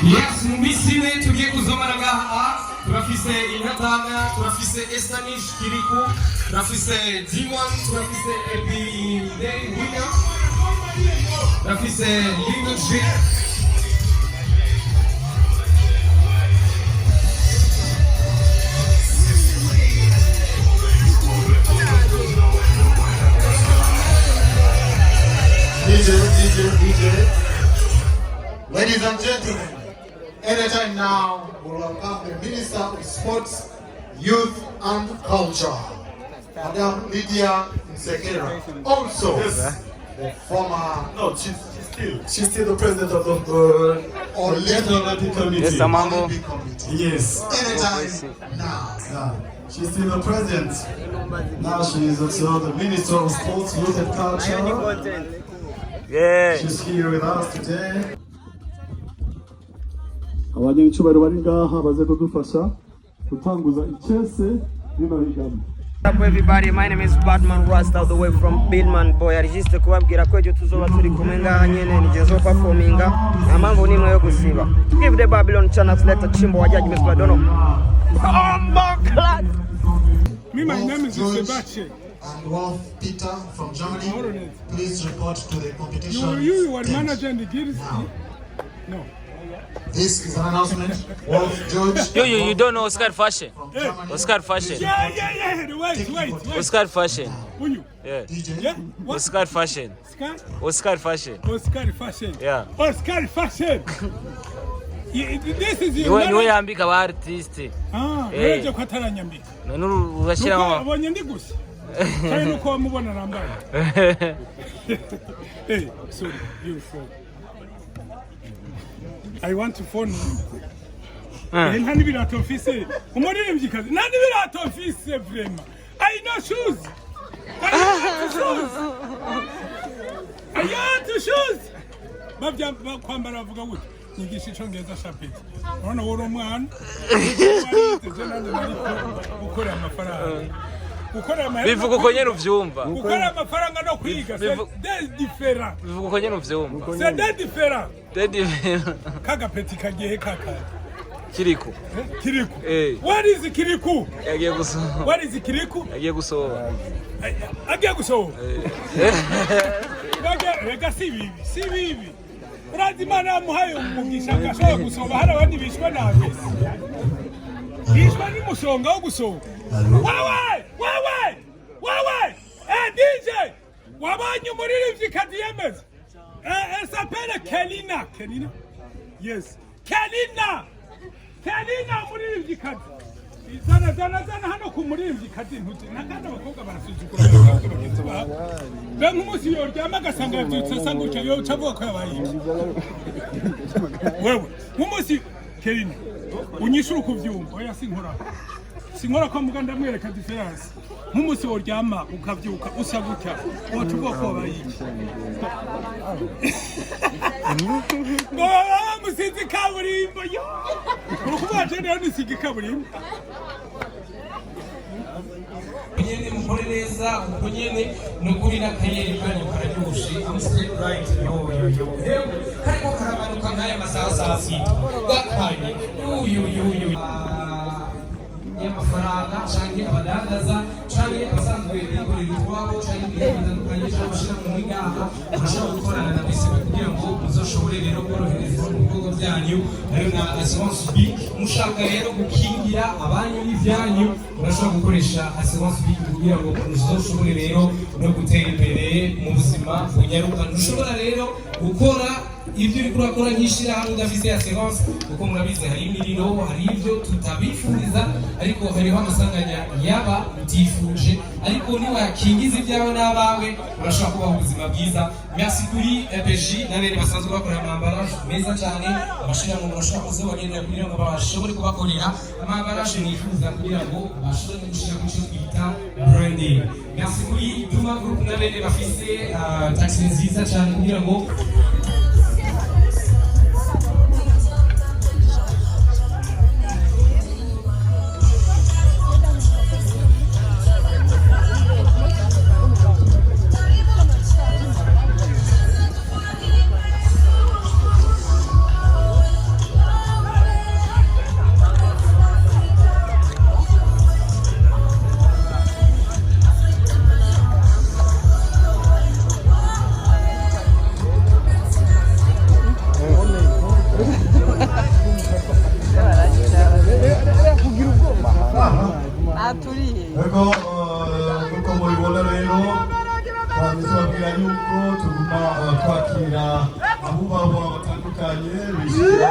Yes, mubisine tugiye kuzomara ngaha. Turafise Inatana, turafise Estanish Kirikou, turafise Dimon, turafise Everyday Winner, turafise Lindo J. DJ. Ladies and gentlemen, anytime now we welcome the Minister of Sports, Youth and Culture, Madam Lydia Nsekera. Also, the former... No, she's still the president of the Olympic Committee. Yes, Samambo. Yes. Anytime now. Yeah. She's still the president. Now she is also the Minister of Sports, Youth and Culture. Yeah. She's here with us today. Abanyacyubahiro bari ngaha baze kudufasha gutanguza icyese bino higanwa. Up everybody, my name is Batman Rust all the way from Billman Boy. Register kubabwira ko ejo tuzoba turi kumwe ngaha nyene nijezo performinga amambo nimwe yo gusiba. Give the Babylon channel selector Chimbo wa Judge Mr. Dono. Me, my name is Sebastian. And Wolf Peter from Germany. Please report to the competition. You were manager in the guild? No. This is an announcement. Wolf George. You don't know Oscar Fashion? Hey. Oscar Fashion. Yeah. Wait. Oscar Fashion. Who you? Yeah. DJ. Yeah? What? Oscar Fashion. Oscar Fashion. Oscar Fashion. Yeah. Oscar Fashion. This is Niwe yambika ba artiste. Wewe ko ataranyambika. None urashira abonye ndi gusa. Cyane nuko wamubona rambaye. Hey, sorry, you phone. I want to phone you. Nani birato office. Umuririmbikazi. Nani birato office vraiment. I know shoes. I want to shoes. Babya kwambara avuga gute. Nyigisha icongereza shapeti. Urabona woro mwana. Ukora amafaranga. Bivuga uko nyene uvyumva. Ukora amafaranga no kwiga. C'est différent. Bivuga uko nyene uvyumva. C'est différent. Kagapeti kagiye kaka. Kirikou. What is Kirikou? Yagiye gusoba. What is Kirikou? Yagiye gusoba. Agiye gusoba. Rega si bibi. Urazimana muhaye umugisha gashoboye gusoba hari abandi bishwe nabi. Bishwe ni musonga wo gusoba. Wewe! DJ! Wabanye umuririmbyi kadiyemeza. Elle s'appelle Kelina. Kelina? Yes. Kelina umuririmbyi kadi. Zana hano ku muririmbyi kadi ntuti. Nakanda abakobwa barasuzugura abakobwa bagenzi babo. Ben nk'umusi yoryama agasanga yabyutse asanga ucyo ucavuga ko yabaye. Wewe, nk'umusi Kelina. Unyishura kuvyumva. Oya sinkora ko muganda mwereka difference. Nk'umusi woryama ukavyuka usa gutya. Ucavuga ko yabaye. Musizi kaburimbo yo. Urukuba jene nisigi kaburimbo. Nyene mukore neza uko nyene nukuri nakayeri kandi kararyoshe amstay right yo kariko karabanuka nkaya masaha sita gakanye y'amafaranga canke abadandaza canke abasanzwe bikorera utwabo canke bitandukanye cyangwa bashira mu migaha bashobora gukorana na bise kugira ngo muzoshobore rero korohereza ibikorwa byanyu ari na assurance vie mushaka rero gukingira abanyu n'ivyanyu urashobora gukoresha assurance vie kugira ngo muzoshobore rero no gutera imbere mu buzima bunyaruka ushobora rero gukora ibyo uri kurakora nkishira hamwe udafise assurance kuko murabize hari imiriro hari ibyo tutabifuriza ariko hariho amasanganya yaba utifuje ariko niba yakingiza ibyawe n'abawe urashobora kubaho ubuzima bwiza. Merci kuri EPJ n'abene basanzwe bakora amambaraje meza cyane abashira mu bashaka kuzobagendera kugira ngo bashobore kubakorera amambaraje nifuza kugira ngo bashobore gushira ku cyo twita branding. Merci kuri Duma Group n'abene bafise taxi nziza cyane kugira ngo abubahwa batandukanye bishimira